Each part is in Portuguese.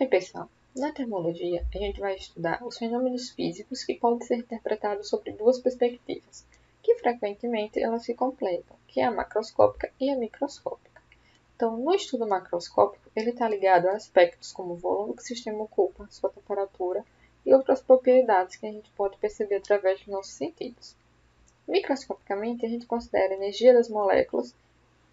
Oi, pessoal. Na termologia, a gente vai estudar os fenômenos físicos que podem ser interpretados sobre duas perspectivas, que frequentemente elas se completam, que é a macroscópica e a microscópica. Então, no estudo macroscópico, ele está ligado a aspectos como o volume que o sistema ocupa, sua temperatura e outras propriedades que a gente pode perceber através dos nossos sentidos. Microscopicamente, a gente considera a energia das moléculas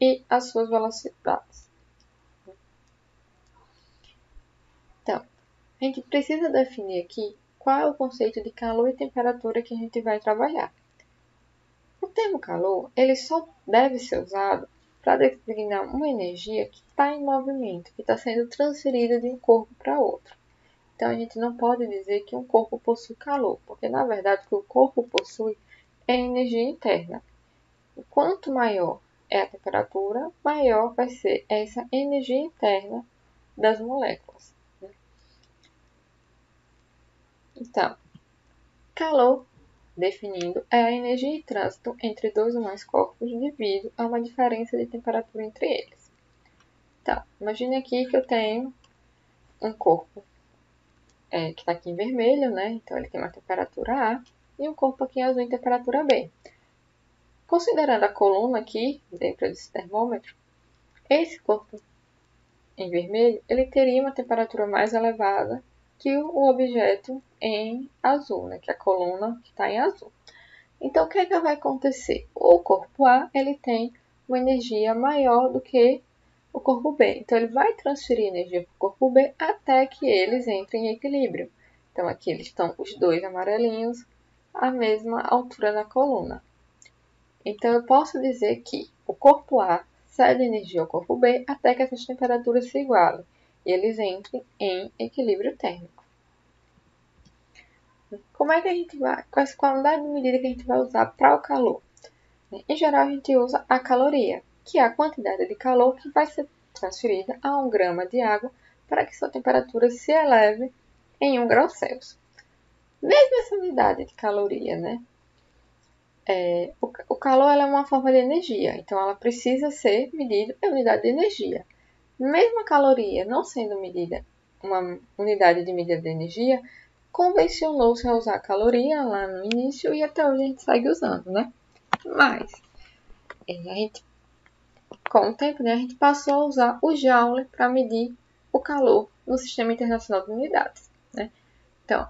e as suas velocidades. Então, a gente precisa definir aqui qual é o conceito de calor e temperatura que a gente vai trabalhar. O termo calor, ele só deve ser usado para designar uma energia que está em movimento, que está sendo transferida de um corpo para outro. Então, a gente não pode dizer que um corpo possui calor, porque, na verdade, o que o corpo possui é energia interna. E quanto maior é a temperatura, maior vai ser essa energia interna das moléculas. Então, calor, definindo, é a energia em trânsito entre dois ou mais corpos devido a uma diferença de temperatura entre eles. Então, imagine aqui que eu tenho um corpo que está aqui em vermelho, né? Então, ele tem uma temperatura A, e um corpo aqui em azul em temperatura B. Considerando a coluna aqui, dentro desse termômetro, esse corpo em vermelho, ele teria uma temperatura mais elevada que o objeto em azul, né? Que é a coluna que está em azul. Então, o que é que vai acontecer? O corpo A ele tem uma energia maior do que o corpo B. Então, ele vai transferir energia para o corpo B até que eles entrem em equilíbrio. Então, aqui eles estão os dois amarelinhos à mesma altura na coluna. Então, eu posso dizer que o corpo A cede energia ao corpo B até que essas temperaturas se igualem e eles entrem em equilíbrio térmico. Como é que a gente vai? Qual a unidade de medida que a gente vai usar para o calor? Em geral, a gente usa a caloria, que é a quantidade de calor que vai ser transferida a 1 grama de água para que sua temperatura se eleve em 1 grau Celsius. Mesmo essa unidade de caloria, né? O calor é uma forma de energia, então ela precisa ser medida em unidade de energia. Mesmo a caloria não sendo medida uma unidade de medida de energia, convencionou-se a usar a caloria lá no início e até hoje a gente segue usando, né? Mas com o tempo, né, a gente passou a usar o Joule para medir o calor no Sistema Internacional de Unidades, né? Então,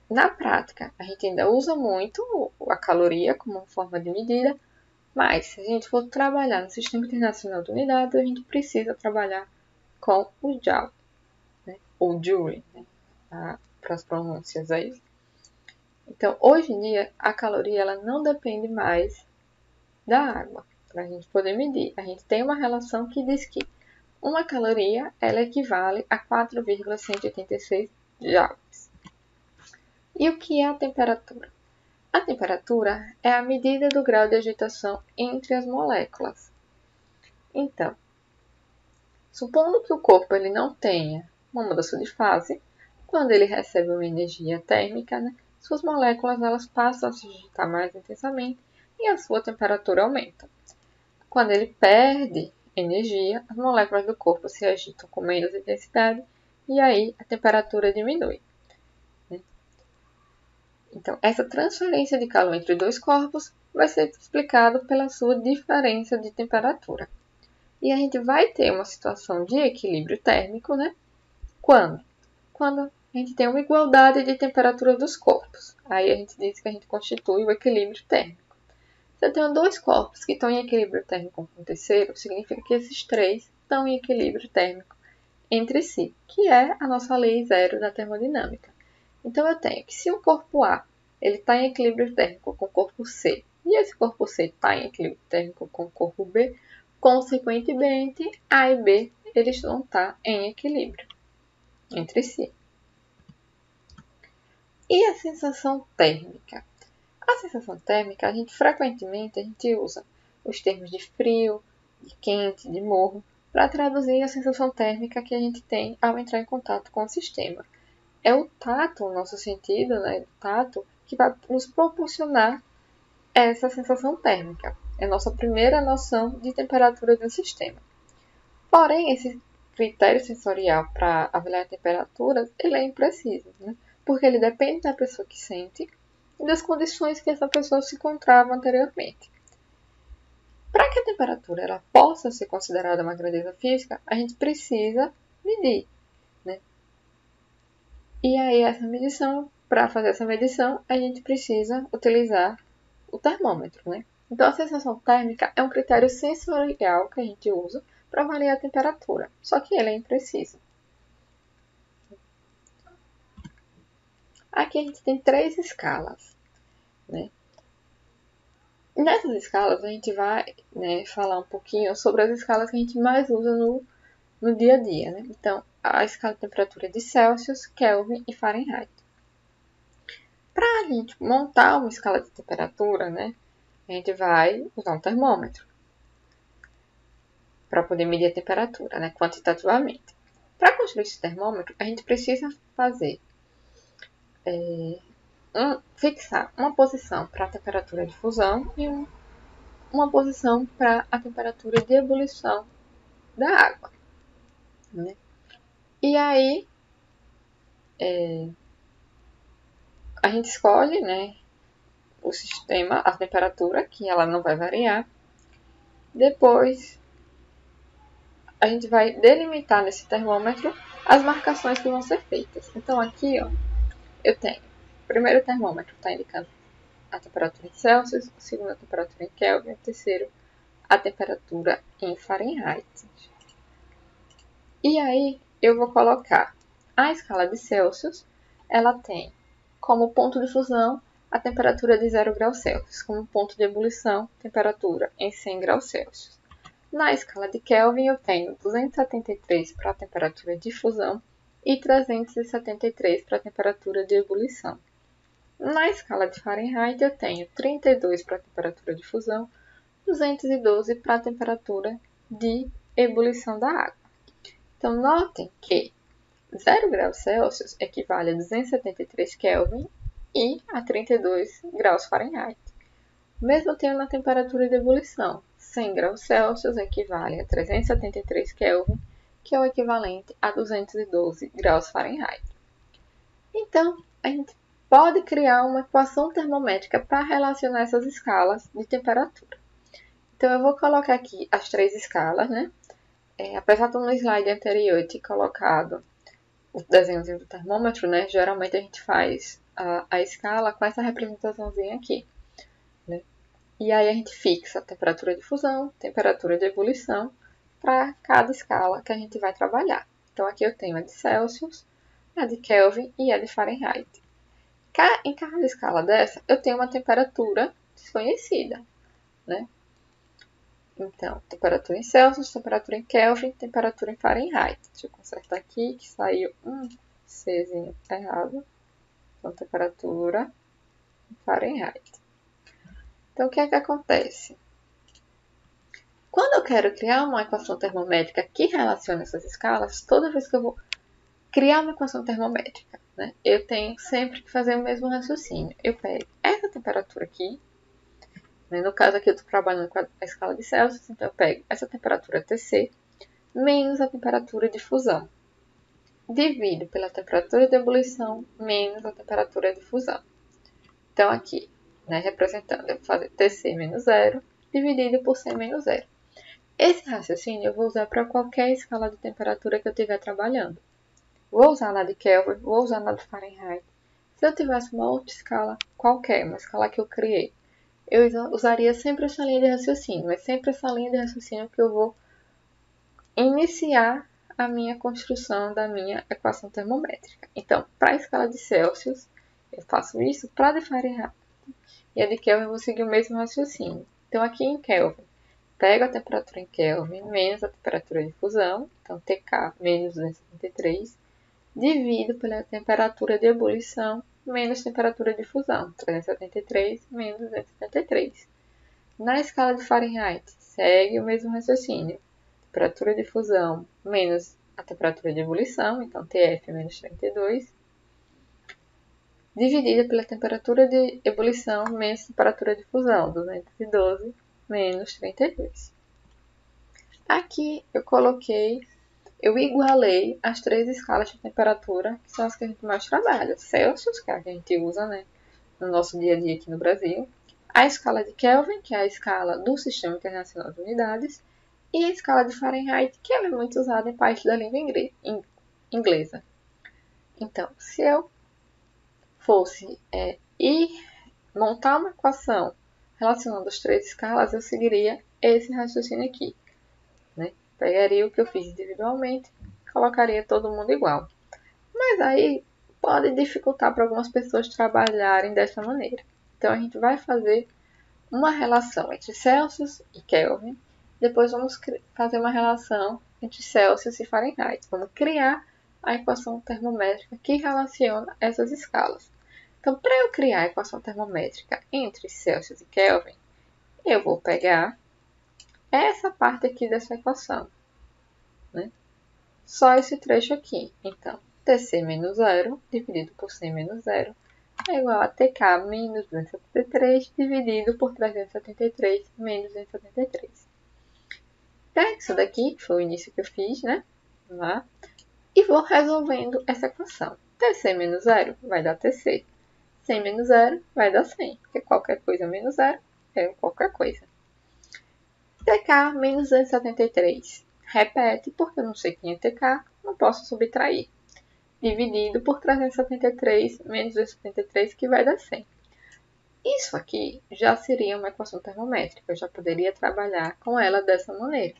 na prática, a gente ainda usa muito a caloria como forma de medida, mas se a gente for trabalhar no Sistema Internacional de Unidades, a gente precisa trabalhar com o Joule, né? Ou Joule, né? Para as pronúncias aí. Então, hoje em dia, a caloria ela não depende mais da água para a gente poder medir. A gente tem uma relação que diz que uma caloria ela equivale a 4,186 joules. E o que é a temperatura? A temperatura é a medida do grau de agitação entre as moléculas. Então, supondo que o corpo ele não tenha uma mudança de fase, quando ele recebe uma energia térmica, né, suas moléculas elas passam a se agitar mais intensamente e a sua temperatura aumenta. Quando ele perde energia, as moléculas do corpo se agitam com menos intensidade e aí a temperatura diminui. Então, essa transferência de calor entre dois corpos vai ser explicada pela sua diferença de temperatura. E a gente vai ter uma situação de equilíbrio térmico, né? Quando? Quando a gente tem uma igualdade de temperatura dos corpos. Aí a gente diz que a gente constitui o equilíbrio térmico. Se eu tenho dois corpos que estão em equilíbrio térmico com o terceiro, significa que esses três estão em equilíbrio térmico entre si, que é a nossa lei zero da termodinâmica. Então, eu tenho que se o corpo A ele está em equilíbrio térmico com o corpo C e esse corpo C está em equilíbrio térmico com o corpo B, consequentemente, A e B eles vão estar em equilíbrio entre si. E a sensação térmica? A sensação térmica, frequentemente a gente usa os termos de frio, de quente, de morno, para traduzir a sensação térmica que a gente tem ao entrar em contato com o sistema. É o tato, o nosso sentido, né, do tato, que vai nos proporcionar essa sensação térmica. É a nossa primeira noção de temperatura do sistema. Porém, esse critério sensorial para avaliar temperaturas, ele é impreciso, né? Porque ele depende da pessoa que sente e das condições que essa pessoa se encontrava anteriormente. Para que a temperatura ela possa ser considerada uma grandeza física, a gente precisa medir, né? E aí, para fazer essa medição, a gente precisa utilizar o termômetro, né? Então, a sensação térmica é um critério sensorial que a gente usa para avaliar a temperatura, só que ele é impreciso. Aqui a gente tem 3 escalas, né? Nessas escalas a gente vai, né, falar um pouquinho sobre as escalas que a gente mais usa no dia a dia, né? Então, a escala de temperatura é de Celsius, Kelvin e Fahrenheit. Para a gente montar uma escala de temperatura, né, a gente vai usar um termômetro para poder medir a temperatura, né, quantitativamente. Para construir esse termômetro, a gente precisa fazer fixar uma posição para a temperatura de fusão e uma posição para a temperatura de ebulição da água, né? E aí a gente escolhe, né, o sistema, a temperatura, que ela não vai variar. Depois a gente vai delimitar nesse termômetro as marcações que vão ser feitas. Então aqui, ó, eu tenho o primeiro termômetro está indicando a temperatura em Celsius, o segundo a temperatura em Kelvin, o terceiro a temperatura em Fahrenheit. E aí eu vou colocar a escala de Celsius, ela tem como ponto de fusão a temperatura de 0 graus Celsius, como ponto de ebulição, temperatura em 100 graus Celsius. Na escala de Kelvin, eu tenho 273 para a temperatura de fusão e 373 para a temperatura de ebulição. Na escala de Fahrenheit, eu tenho 32 para a temperatura de fusão, 212 para a temperatura de ebulição da água. Então, notem que 0 graus Celsius equivale a 273 Kelvin e a 32 graus Fahrenheit. Mesmo tendo na temperatura de ebulição, 100 graus Celsius equivale a 373 Kelvin, que é o equivalente a 212 graus Fahrenheit. Então, a gente pode criar uma equação termométrica para relacionar essas escalas de temperatura. Então, eu vou colocar aqui as 3 escalas, né? Apesar de no slide anterior eu ter colocado o desenhozinho do termômetro, né? Geralmente a gente faz a escala com essa representaçãozinha aqui, né? E aí a gente fixa a temperatura de fusão, temperatura de ebulição para cada escala que a gente vai trabalhar. Então aqui eu tenho a de Celsius, a de Kelvin e a de Fahrenheit. Em cada escala dessa eu tenho uma temperatura desconhecida, né? Então, temperatura em Celsius, temperatura em Kelvin, temperatura em Fahrenheit. Deixa eu consertar aqui que saiu um Czinho errado. Então, temperatura em Fahrenheit. Então, o que é que acontece? Quando eu quero criar uma equação termométrica que relacione essas escalas, toda vez que eu vou criar uma equação termométrica, né, eu tenho sempre que fazer o mesmo raciocínio. Eu pego essa temperatura aqui, né, no caso aqui eu estou trabalhando com a escala de Celsius, então eu pego essa temperatura Tc menos a temperatura de fusão, divido pela temperatura de ebulição menos a temperatura de fusão. Então aqui, né, representando, eu vou fazer Tc menos 0 dividido por C menos 0. Esse raciocínio eu vou usar para qualquer escala de temperatura que eu estiver trabalhando. Vou usar na de Kelvin, vou usar na de Fahrenheit. Se eu tivesse uma outra escala qualquer, uma escala que eu criei, eu usaria sempre essa linha de raciocínio. É sempre essa linha de raciocínio que eu vou iniciar a minha construção da minha equação termométrica. Então, para a escala de Celsius, eu faço isso. Para a de Fahrenheit e a de Kelvin, eu vou seguir o mesmo raciocínio. Então, aqui em Kelvin, pego a temperatura em Kelvin menos a temperatura de fusão, então TK menos 273, divido pela temperatura de ebulição menos temperatura de fusão, 373 menos 273. Na escala de Fahrenheit, segue o mesmo raciocínio. Temperatura de fusão menos a temperatura de ebulição, então TF menos 32, dividida pela temperatura de ebulição menos temperatura de fusão, 212 menos 32. Aqui eu eu igualei as 3 escalas de temperatura, que são as que a gente mais trabalha. Celsius, que é a que a gente usa, né, no nosso dia a dia aqui no Brasil. A escala de Kelvin, que é a escala do Sistema Internacional de Unidades. E a escala de Fahrenheit, que ela é muito usada em parte da língua inglesa. Então, se eu fosse ir montar uma equação relacionando as 3 escalas, eu seguiria esse raciocínio aqui, né? Pegaria o que eu fiz individualmente, colocaria todo mundo igual. Mas aí pode dificultar para algumas pessoas trabalharem dessa maneira. Então a gente vai fazer uma relação entre Celsius e Kelvin. Depois vamos fazer uma relação entre Celsius e Fahrenheit. Vamos criar a equação termométrica que relaciona essas escalas. Então, para eu criar a equação termométrica entre Celsius e Kelvin, eu vou pegar essa parte aqui dessa equação, né? Só esse trecho aqui. Então, Tc menos 0 dividido por 100 menos 0 é igual a Tk menos 273 dividido por 373 menos 273. Pego isso daqui, que foi o início que eu fiz, né? Lá. E vou resolvendo essa equação. Tc menos 0 vai dar Tc. 100 menos 0 vai dar 100, porque qualquer coisa menos 0 é qualquer coisa. Tk menos 273. Repete, porque eu não sei quem é Tk, não posso subtrair. Dividido por 373 menos 273, que vai dar 100. Isso aqui já seria uma equação termométrica, eu já poderia trabalhar com ela dessa maneira.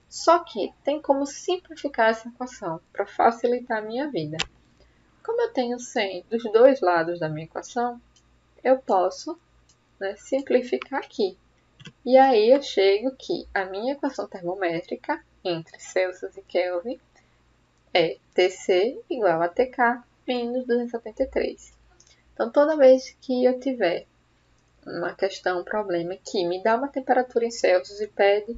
Só que tem como simplificar essa equação para facilitar a minha vida. Como eu tenho 100 dos dois lados da minha equação, eu posso, né, simplificar aqui. E aí eu chego que a minha equação termométrica entre Celsius e Kelvin é Tc igual a Tk menos 273. Então, toda vez que eu tiver uma questão, um problema que me dá uma temperatura em Celsius e pede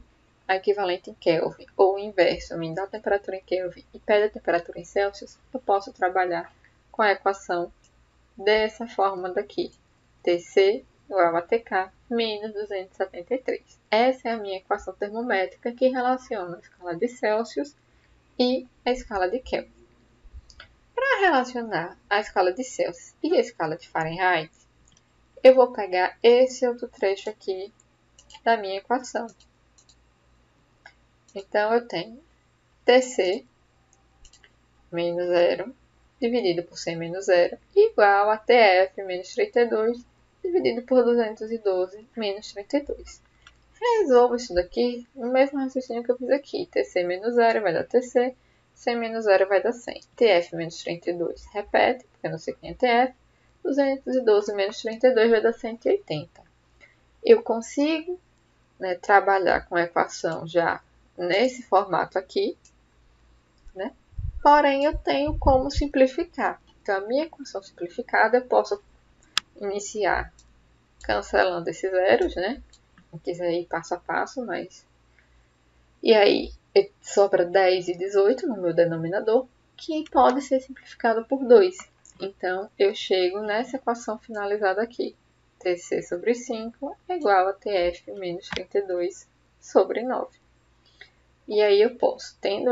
a equivalente em Kelvin, ou o inverso, me dá a temperatura em Kelvin e pede a temperatura em Celsius, eu posso trabalhar com a equação dessa forma daqui. Tc igual a Tk menos 273. Essa é a minha equação termométrica que relaciona a escala de Celsius e a escala de Kelvin. Para relacionar a escala de Celsius e a escala de Fahrenheit, eu vou pegar esse outro trecho aqui da minha equação. Então, eu tenho Tc menos 0 dividido por 100 menos 0 igual a Tf menos 32 dividido por 212 menos 32. Resolvo isso daqui no mesmo raciocínio que eu fiz aqui. Tc menos 0 vai dar Tc, 100 menos 0 vai dar 100. Tf menos 32 repete, porque eu não sei quem é Tf. 212 menos 32 vai dar 180. Eu consigo, né, trabalhar com a equação já nesse formato aqui, né? Porém, eu tenho como simplificar. Então, a minha equação simplificada eu posso iniciar cancelando esses zeros, né? Não quiser ir passo a passo, mas... E aí, sobra 10 e 18 no meu denominador, que pode ser simplificado por 2. Então, eu chego nessa equação finalizada aqui. Tc sobre 5 é igual a Tf menos 32 sobre 9. E aí, eu posso, tendo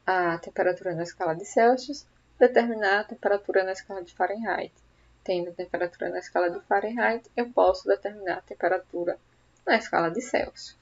a temperatura na escala de Celsius, determinar a temperatura na escala de Fahrenheit. Tendo a temperatura na escala de Fahrenheit, eu posso determinar a temperatura na escala de Celsius.